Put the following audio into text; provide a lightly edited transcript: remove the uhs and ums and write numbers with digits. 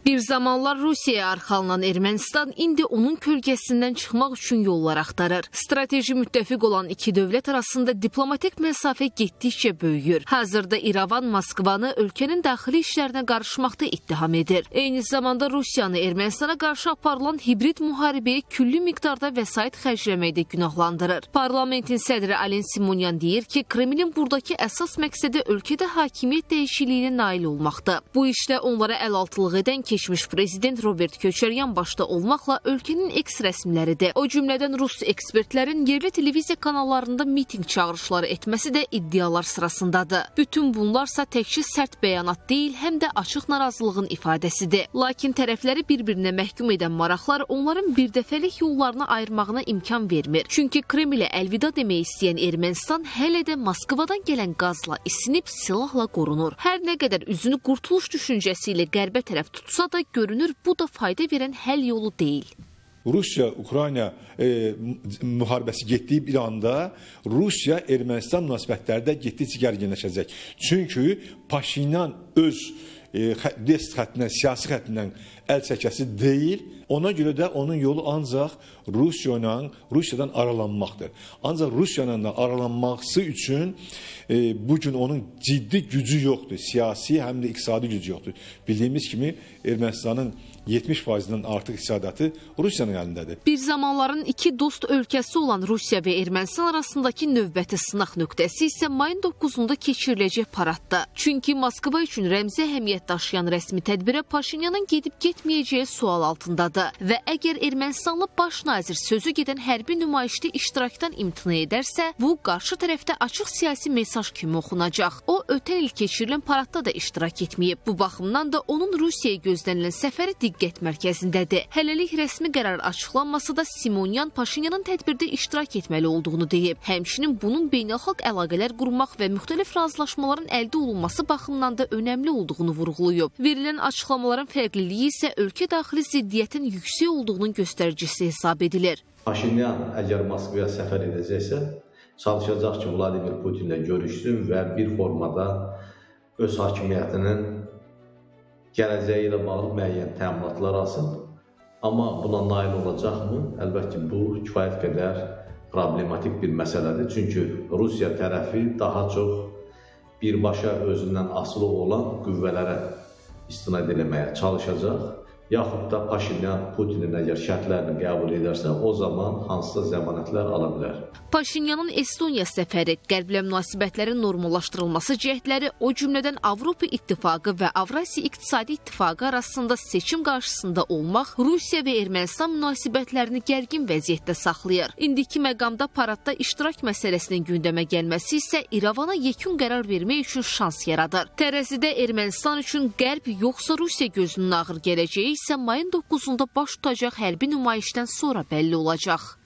Bir zamanlar Rusiyaya arxalanan Ermənistan indi onun kölgəsindən çıxmaq üçün yollar axtarır. Strateji müttəfiq olan iki dövlət arasında diplomatik məsafə getdikcə böyüyür. Hazırda İrəvan Moskvanı ölkənin daxili işlərinə qarışmaqda ittiham edir. Eyni zamanda Rusiyanı Ermənistana qarşı aparılan hibrid müharibəyə külli miqdarda vəsait xərcləməkdə günahlandırır. Parlamentin sədri Alen Simonyan deyir ki, Kremlin buradakı əsas məqsədi ölkədə hakimiyyət dəyişikliyinə nail olmaqdır. Bu işlə onlara əlaltılıq edən keçmiş prezident Robert Köçəryan başda olmaqla ölkənin eks rəsmiləridir. O cümlədən Rus ekspertlərin yerli televiziya kanallarında miting çağırışları etməsi də iddialar sırasındadır. Bütün bunlarsa təkcə sərt bəyanat deyil, həm də açıq narazılığın ifadəsidir. Lakin tərəfləri bir-birinə məhkum edən maraqlar onların birdəfəlik yollarını ayırmağına imkan vermir. Çünki Kremlə əlvida demək istəyən Ermənistan hələ də Moskvadan gələn qazla isinib silahla qorunur. Hər nə qədər üzünü qurtuluş düşüncəsi ilə qərbə tərəf tutsa da görünür bu da fayda verən həll yolu deyil. Rusiya-Ukrayna müharibəsi getdiyi bir anda Rusiya-Ermənistan münasibətləri də getdikcə gərginləşəcək. Çünki Paşinyan öz dest xəttindən, siyasi xəttindən əl çəkəsi deyil. Ona görə də onun yolu ancaq Rusiyadan aralanmaqdır. Ancaq Rusiyanın aralanması üçün bugün onun ciddi gücü yoxdur. Siyasi həm də iqtisadi gücü yoxdur. Bildiyimiz kimi Ermənistanın 70%-dən artıq iqtisadiyyatı Rusiyanın əlindədir. Bir zamanların iki dost ölkəsi olan Rusiya və Ermənistan arasındakı növbəti sınaq nöqtəsi isə mayın 9-unda keçiriləcək paraddır. Çünki Moskva üçün rəmzi əhəmiyyət daşıyan rəsmi tədbirə Paşinyanın gedib-getməyəcəyi sual altındadır. Və əgər Ermənistanlı baş nazir sözü gedən hərbi nümayişdə iştirakdan imtina edərsə, bu qarşı tərəfdə açıq siyasi mesaj kimi oxunacaq. O, ötən il keçirilən paradda da iştirak etməyib. Bu baxımdan da onun Rusiyaya gözlənilən səfəri diqqət mərkəzindədir. Hələlik rəsmi qərar açıqlanmasa da Simonyan Paşinyanın tədbirdə iştirak etməli olduğunu deyib. Həmçinin bunun beynəlxalq əlaqələr qurmaq və müxtəlif razılaşmaların əldə olunması baxımından da önəmli olduğunu vurğulayıb. Verilən açıqlamaların fərqliliyi isə ölkə daxili ziddiyyətin yüksək olduğunun göstəricisi hesab edilir. Paşinyan əgər Moskvaya səfər edəcəksə, çalışacaq ki, Vladimir Putinlə görüşsün və bir formada öz hakimiyyətinin gələcəyi ilə bağlı müəyyən təminatlar alsın. Amma buna nail olacaqmı? Əlbəttə bu kifayət qədər problematik bir məsələdir. Çünki Rusiya tərəfi daha çox birbaşa özündən asılı olan qüvvələrə istinad etməyə çalışacaq. Yaxud da Paşinyan Putinin əgər şərtlərini qəbul edərsə, o zaman hansısa zəmanətlər ala bilər. Paşinyanın Estoniya səfəri, qərblə münasibətlərin normallaşdırılması cəhdləri, o cümlədən Avropa İttifaqı və Avrasiya İqtisadi İttifaqı arasında seçim qarşısında olmaq Rusiya və Ermənistan münasibətlərini gərgin vəziyyətdə saxlayır. İndiki məqamda paradda iştirak məsələsinin gündəmə gəlməsi isə İrəvana yekun qərar vermək üçün şans yaradır. Tərəzidə Ermənistan üçün qərb yoxsa Rusiya gözünün ağır gələcəyi isə mayın 9-unda baş tutacaq hərbi nümayişdən sonra bəlli olacaq.